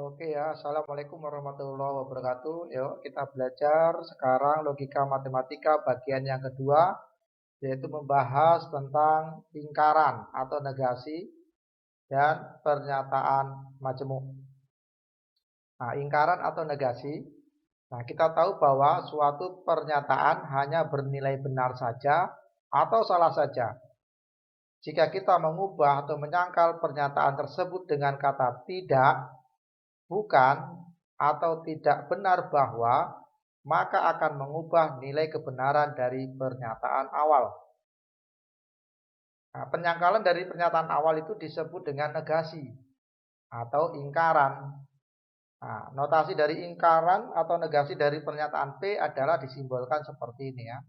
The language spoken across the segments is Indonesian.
Oke ya, Assalamualaikum warahmatullahi wabarakatuh. Yuk kita belajar sekarang logika matematika bagian yang kedua, yaitu membahas tentang lingkaran atau negasi dan pernyataan majemuk. Nah, lingkaran atau negasi. Nah, kita tahu bahwa suatu pernyataan hanya bernilai benar saja atau salah saja. Jika kita mengubah atau menyangkal pernyataan tersebut dengan kata tidak, bukan, atau tidak benar bahwa, maka akan mengubah nilai kebenaran dari pernyataan awal. Nah, penyangkalan dari pernyataan awal itu disebut dengan negasi atau ingkaran. Nah, notasi dari ingkaran atau negasi dari pernyataan P adalah disimbolkan seperti ini ya.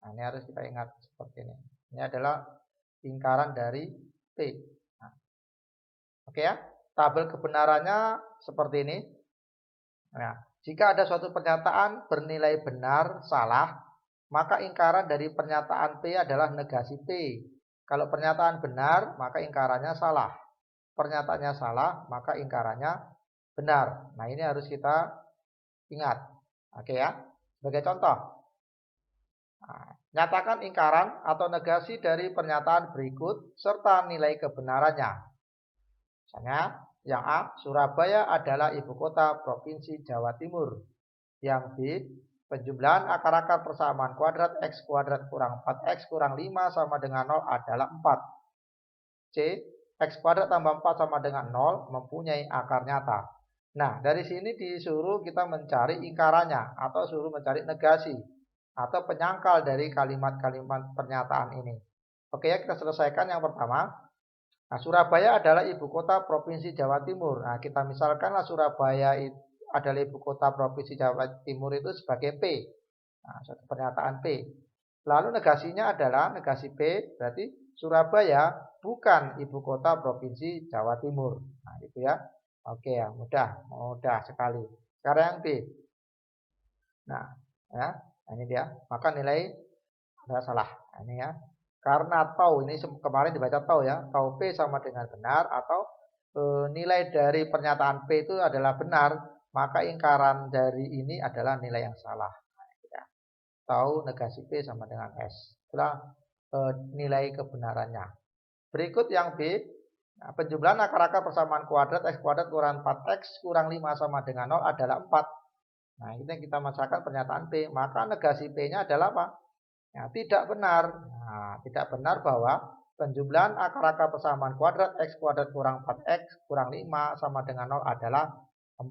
Nah, ini harus kita ingat seperti ini. Ini adalah ingkaran dari P. Nah, oke ya. Tabel kebenarannya seperti ini. Nah, jika ada suatu pernyataan bernilai benar, salah, maka ingkaran dari pernyataan P adalah negasi P. Kalau pernyataan benar, maka ingkarannya salah. Pernyataannya salah, maka ingkarannya benar. Nah, ini harus kita ingat. Oke ya. Sebagai contoh, nyatakan ingkaran atau negasi dari pernyataan berikut serta nilai kebenarannya. Misalnya, yang A, Surabaya adalah ibu kota Provinsi Jawa Timur. Yang B, penjumlahan akar-akar persamaan kuadrat X kuadrat kurang 4X kurang 5 sama dengan 0 adalah 4. C, X kuadrat tambah 4 sama dengan 0 mempunyai akar nyata. Nah, dari sini disuruh kita mencari ingkarannya atau suruh mencari negasi atau penyangkal dari kalimat-kalimat pernyataan ini. Oke ya, kita selesaikan yang pertama. Nah, Surabaya adalah ibu kota Provinsi Jawa Timur. Nah, kita misalkanlah Surabaya adalah ibu kota Provinsi Jawa Timur itu sebagai P. Nah, suatu pernyataan P. Lalu negasinya adalah negasi P, berarti Surabaya bukan ibu kota Provinsi Jawa Timur. Nah, itu ya. Oke ya, mudah sekali. Sekarang yang B. Nah, ya, ini dia. Maka nilai adalah salah. Nah, ini ya. Karena tau, ini kemarin dibaca tau ya, tau P sama dengan benar atau nilai dari pernyataan P itu adalah benar, maka ingkaran dari ini adalah nilai yang salah. Nah, ya. Tau negasi P sama dengan S. Itulah nilai kebenarannya. Berikut yang B, nah, penjumlahan akar-akar persamaan kuadrat X kuadrat kurang 4X kurang 5 sama dengan 0 adalah 4. Nah, ini kita masalkan pernyataan P, maka negasi P-nya adalah apa? Ya, tidak benar. Nah, tidak benar bahwa penjumlahan akar-akar persamaan kuadrat X kuadrat kurang 4X kurang 5 sama dengan 0 adalah 4.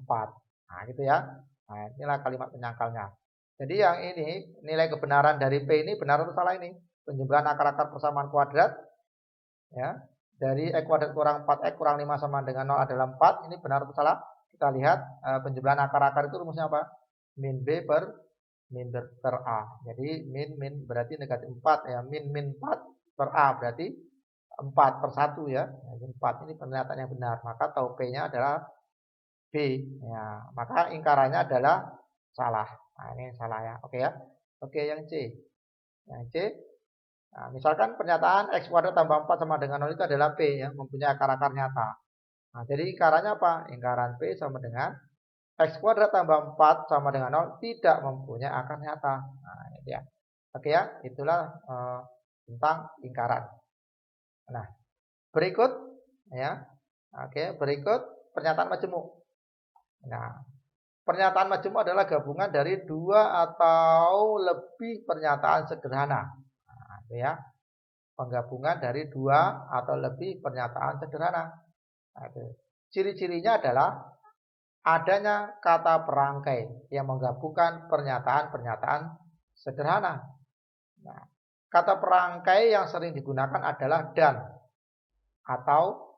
Nah, gitu ya. Nah, inilah kalimat penyangkalnya. Jadi yang ini, nilai kebenaran dari P ini benar atau salah ini? Penjumlahan akar-akar persamaan kuadrat ya, dari X kuadrat kurang 4X kurang 5 sama dengan 0 adalah 4. Ini benar atau salah? Kita lihat penjumlahan akar-akar itu rumusnya apa? Min B per A. Jadi min berarti negatif 4 ya. Min 4 per A berarti 4 per 1 ya. Jadi 4 ini pernyataan yang benar. Maka tau P-nya adalah B. Ya, maka ingkarannya adalah salah. Nah, ini salah ya. Oke ya. Oke, yang C. Yang C. Nah, misalkan pernyataan X kuadrat tambah 4 sama dengan 0 itu adalah P ya, mempunyai akar-akar nyata. Nah, jadi ingkarannya apa? Ingkaran P sama dengan X kuadrat tambah 4 sama dengan 0 tidak mempunyai akar nyata. Nah, ini dia. Oke ya, itulah tentang lingkaran. Nah, berikut ya. Oke, berikut pernyataan majemuk. Nah, pernyataan majemuk adalah gabungan dari dua atau lebih pernyataan sederhana. Nah, itu ya. Penggabungan dari dua atau lebih pernyataan sederhana. Nah, itu. Ciri-cirinya adalah adanya kata perangkai yang menggabungkan pernyataan-pernyataan sederhana. Nah, kata perangkai yang sering digunakan adalah dan atau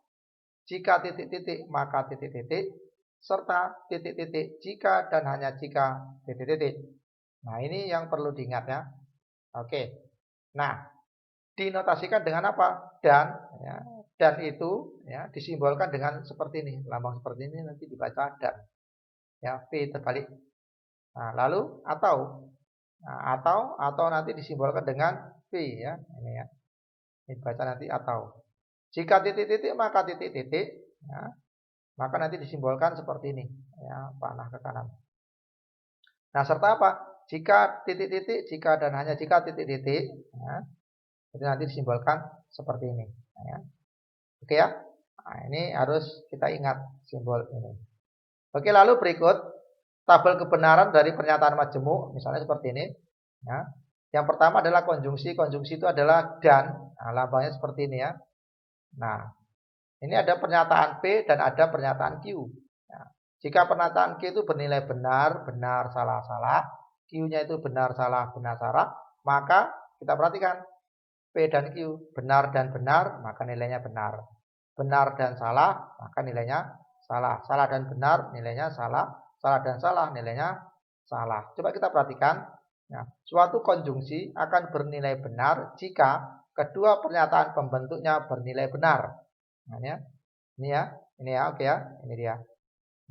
jika titik-titik maka titik-titik serta titik-titik jika dan hanya jika titik-titik. Nah, ini yang perlu diingat ya. Oke. Nah, dinotasikan dengan apa? Dan ya. Dan itu ya disimbolkan dengan seperti ini, lambang seperti ini nanti dibaca dan. Ya, V terbalik. Nah, lalu atau. Nah, atau nanti disimbolkan dengan V ya. Ini ya. Ini dibaca nanti atau. Jika titik-titik maka titik-titik ya. maka nanti disimbolkan seperti ini, ya, panah ke kanan. Nah, serta apa? Jika titik-titik, jika dan hanya jika titik-titik, ya, itu nanti disimbolkan seperti ini. Ya. Oke ya? Nah, ini harus kita ingat simbol ini. Oke, lalu berikut tabel kebenaran dari pernyataan majemuk, misalnya seperti ini. Ya. Yang pertama adalah konjungsi. Konjungsi itu adalah dan. Nah, lambangnya seperti ini ya. Nah, ini ada pernyataan P dan ada pernyataan Q. Nah, jika pernyataan Q itu bernilai benar, benar, salah, salah, Q-nya itu benar, salah, maka kita perhatikan P dan Q, benar dan benar, maka nilainya benar. Benar dan salah, maka nilainya salah. Salah dan benar, nilainya salah. Salah dan salah, nilainya salah. Coba kita perhatikan. Nah, suatu konjungsi akan bernilai benar jika kedua pernyataan pembentuknya bernilai benar. Nah, ini ya, oke ya, ini dia.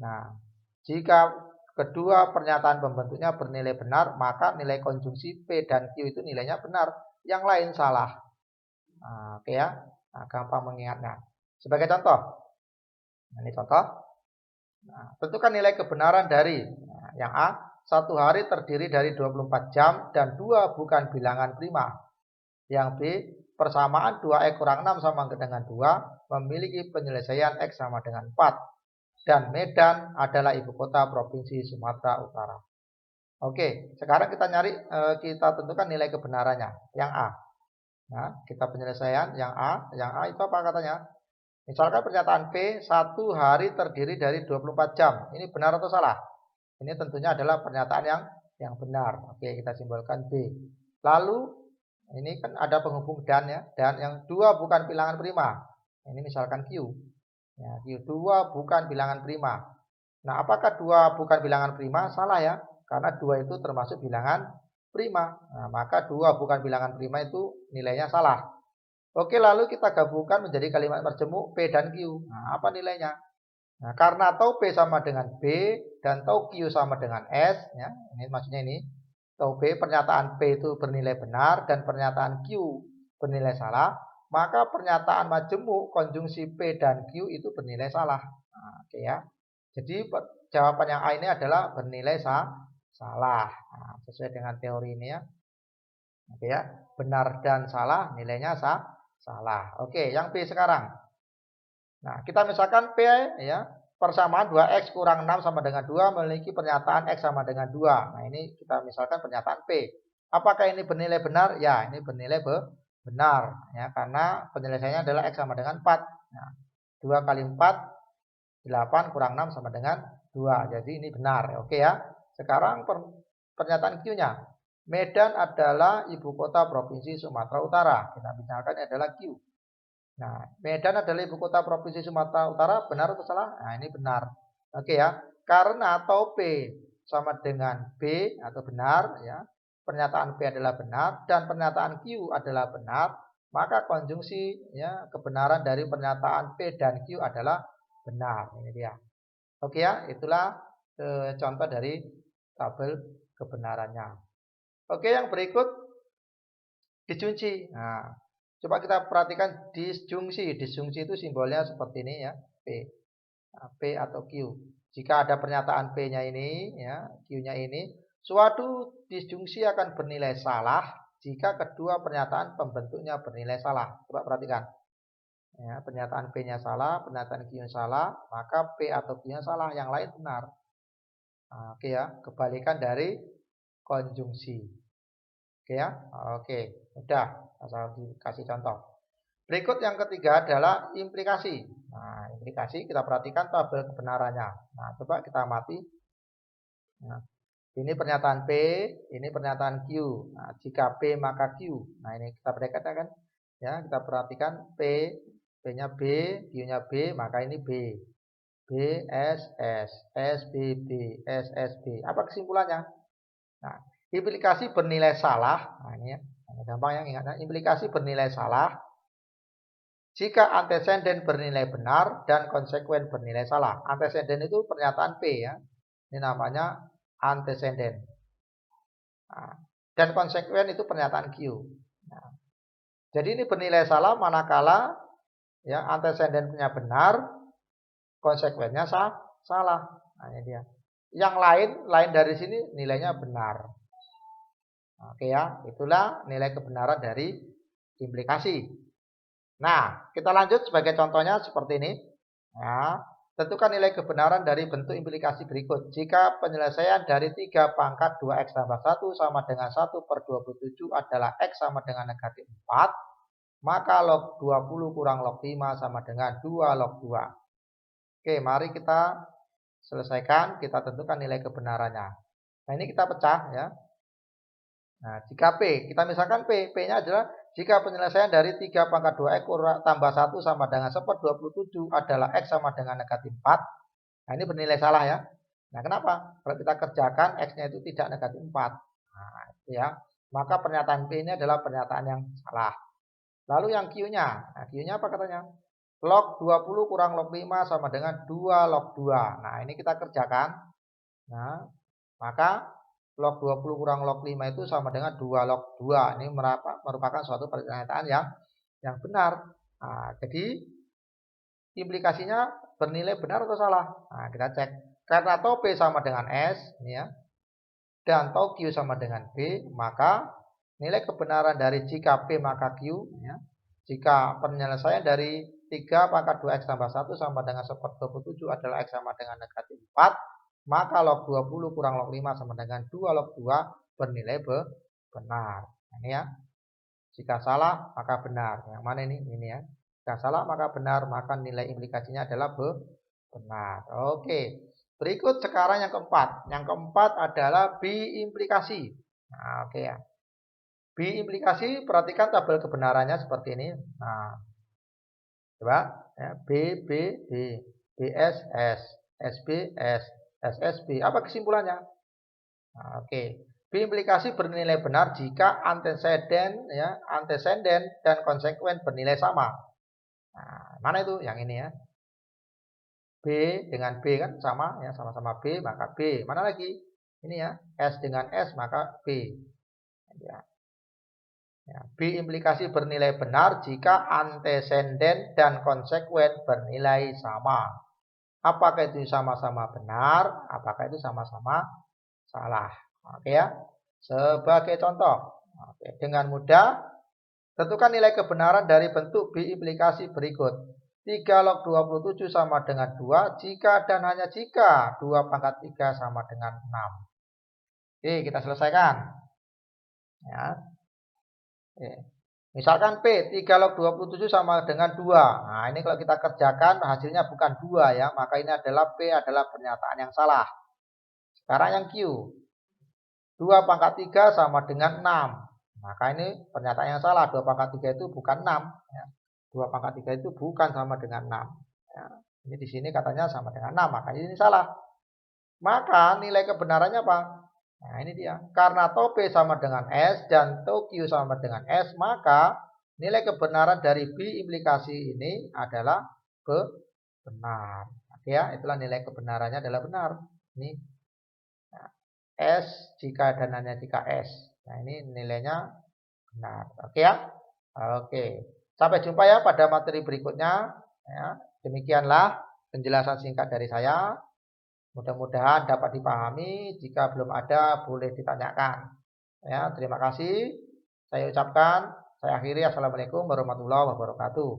Nah, jika kedua pernyataan pembentuknya bernilai benar, maka nilai konjungsi P dan Q itu nilainya benar, yang lain salah. Nah, oke ya, nah, gampang mengingatnya. Sebagai contoh, nah, ini contoh. Nah, tentukan nilai kebenaran dari yang A, 1 hari terdiri dari 24 jam dan 2 bukan bilangan prima. Yang B, persamaan 2X kurang 6 sama dengan 2 memiliki penyelesaian X sama dengan 4. Dan Medan adalah ibu kota provinsi Sumatera Utara. Oke, sekarang kita kita tentukan nilai kebenarannya. Yang A. Nah, kita penyelesaian yang A. Yang A itu apa katanya? Misalkan pernyataan P, 1 hari terdiri dari 24 jam. Ini benar atau salah? Ini tentunya adalah pernyataan yang benar. Oke, kita simbolkan B. Lalu ini kan ada penghubung dan ya, dan yang 2 bukan bilangan prima. Ini misalkan Q. Ya, Q 2 bukan bilangan prima. Nah, apakah 2 bukan bilangan prima? Salah ya, karena 2 itu termasuk bilangan prima. Nah, maka 2 bukan bilangan prima itu nilainya salah. Oke, lalu kita gabungkan menjadi kalimat majemuk P dan Q. Nah, apa nilainya? Nah, karena tahu P sama dengan B dan tahu Q sama dengan S, ya, ini maksudnya ini. Tahu B, pernyataan P itu bernilai benar dan pernyataan Q bernilai salah, maka pernyataan majemuk konjungsi P dan Q itu bernilai salah. Nah, oke ya. Jadi jawaban yang A ini adalah bernilai salah. Nah, sesuai dengan teori ini ya. Oke ya. Benar dan salah nilainya salah. Oke, yang B sekarang. Nah, kita misalkan P ya, persamaan 2X kurang 6 sama dengan 2 memiliki pernyataan X sama dengan 2. Nah, ini kita misalkan pernyataan P. Apakah ini bernilai benar? Ya, ini bernilai benar ya, karena penyelesaiannya adalah X sama dengan 4. Nah, 2 kali 4 8 kurang 6 sama dengan 2. Jadi ini benar. Oke ya. Sekarang pernyataan Q-nya. Medan adalah ibu kota provinsi Sumatera Utara. Kita bicarakan adalah Q. Nah, Medan adalah ibu kota provinsi Sumatera Utara, benar atau salah? Nah, ini benar. Oke ya. Karena atau P sama dengan B atau benar ya. Pernyataan P adalah benar dan pernyataan Q adalah benar, maka konjungsi ya kebenaran dari pernyataan P dan Q adalah benar. Ini dia. Oke ya, itulah contoh dari tabel kebenarannya. Oke, yang berikut disjungsi. Nah, coba kita perhatikan disjungsi. Disjungsi itu simbolnya seperti ini ya, P. Nah, P atau Q. Jika ada pernyataan P-nya ini, ya, Q-nya ini, suatu disjungsi akan bernilai salah jika kedua pernyataan pembentuknya bernilai salah. Coba perhatikan. Ya, pernyataan P-nya salah, pernyataan Q-nya salah, maka P atau Q-nya salah, yang lain benar. Nah, oke ya, kebalikan dari konjungsi. Oke ya, oke, udah, asal dikasih contoh. Berikut yang ketiga adalah implikasi. Nah, implikasi kita perhatikan tabel kebenarannya. Nah, coba kita amati. Nah, ini pernyataan P, ini pernyataan Q. Nah, jika P maka Q. Nah, ini kita perhatikan kan? Ya, kita perhatikan P, P-nya B, Q-nya B, maka ini B. B, S, S, S, B, B, S, S, B. Apa kesimpulannya? Nah, implikasi bernilai salah. Nah, ini ya. Gampang yang ingatnya. Implikasi bernilai salah jika antesenden bernilai benar dan konsekuen bernilai salah. Antesenden itu pernyataan P ya. Ini namanya antesenden. Nah, dan konsekuen itu pernyataan Q. Nah, jadi ini bernilai salah manakala ya antesendennya benar konsekuensinya salah. Nah, ini dia. Yang lain dari sini nilainya benar. Oke ya, itulah nilai kebenaran dari implikasi. Nah, kita lanjut sebagai contohnya seperti ini. Ya, tentukan nilai kebenaran dari bentuk implikasi berikut. Jika penyelesaian dari 3 pangkat 2x tambah 1 sama dengan 1/27 adalah x sama dengan negatif 4, maka log 20 kurang log 5 sama dengan 2 log 2. Oke, mari kita selesaikan, kita tentukan nilai kebenarannya. Nah, ini kita pecah ya. Nah, jika P, kita misalkan P-nya adalah jika penyelesaian dari 3 pangkat 2x tambah 1 sama dengan 1/27 adalah x sama dengan negatif 4. Nah, ini bernilai salah ya. Nah, kenapa? Kalau kita kerjakan x-nya itu tidak negatif 4. Nah, itu ya. Maka pernyataan P ini adalah pernyataan yang salah. Lalu yang Q-nya. Nah, Q-nya apa katanya? Log 20 kurang log 5 sama dengan 2 log 2. Nah, ini kita kerjakan. Nah, maka log 20 kurang log 5 itu sama dengan 2 log 2. Ini merupakan suatu pernyataan yang benar. Nah, jadi implikasinya bernilai benar atau salah? Nah, kita cek. Karena tau P sama dengan S, ini ya, dan tau Q sama dengan B, maka nilai kebenaran dari jika P maka Q, ya, jika penyelesaian dari 3 pangkat 2x tambah 1 sama dengan 1/27 adalah x sama dengan negatif 4, maka log 20 kurang log 5 sama dengan 2 log 2 bernilai benar. Nah, ini ya. Jika salah maka benar. Yang mana ini? Ini ya. Jika salah maka benar, maka nilai implikasinya adalah benar. Oke. Berikut sekarang yang keempat. Yang keempat adalah biimplikasi. Nah, oke ya. Biimplikasi, perhatikan tabel kebenarannya seperti ini. Nah, coba ya, B, B, B, BS, S, SB, S, SSB. Apa kesimpulannya? Nah, oke. Biimplikasi bernilai benar jika anteseden dan konsekuen bernilai sama. Nah, mana itu? Yang ini ya. B dengan B kan sama ya, sama-sama B maka B. Mana lagi? Ini ya, S dengan S maka B. Ya. Ya, B implikasi bernilai benar jika anteseden dan konsekuen bernilai sama. Apakah itu sama-sama benar? Apakah itu sama-sama salah? Oke ya. Sebagai contoh, oke, dengan mudah tentukan nilai kebenaran dari bentuk B implikasi berikut. 3 log 27 sama dengan 2 jika dan hanya jika 2 pangkat 3 sama dengan 6. Oke, kita selesaikan. Ya. Oke. Misalkan P, 3 log 27 sama dengan 2. Nah, ini kalau kita kerjakan hasilnya bukan 2 ya, maka ini adalah P adalah pernyataan yang salah. Sekarang yang Q. 2 pangkat 3 sama dengan 6. Maka ini pernyataan yang salah. 2 pangkat 3 itu bukan 6. Ya. 2 pangkat 3 itu bukan sama dengan 6. Ya. Ini di sini katanya sama dengan 6. Maka ini salah. Maka nilai kebenarannya apa? Nah, ini dia. Karena tau P sama dengan S dan tau Q sama dengan S, maka nilai kebenaran dari B implikasi ini adalah benar. Oke ya, itulah nilai kebenarannya adalah benar. Ini nah, S jika dan hanya jika S. Nah, ini nilainya benar. Oke ya. Oke. Sampai jumpa ya pada materi berikutnya. Ya, demikianlah penjelasan singkat dari saya. Mudah-mudahan dapat dipahami. Jika belum ada, boleh ditanyakan. Ya, terima kasih. Saya ucapkan, saya akhiri. Assalamualaikum warahmatullahi wabarakatuh.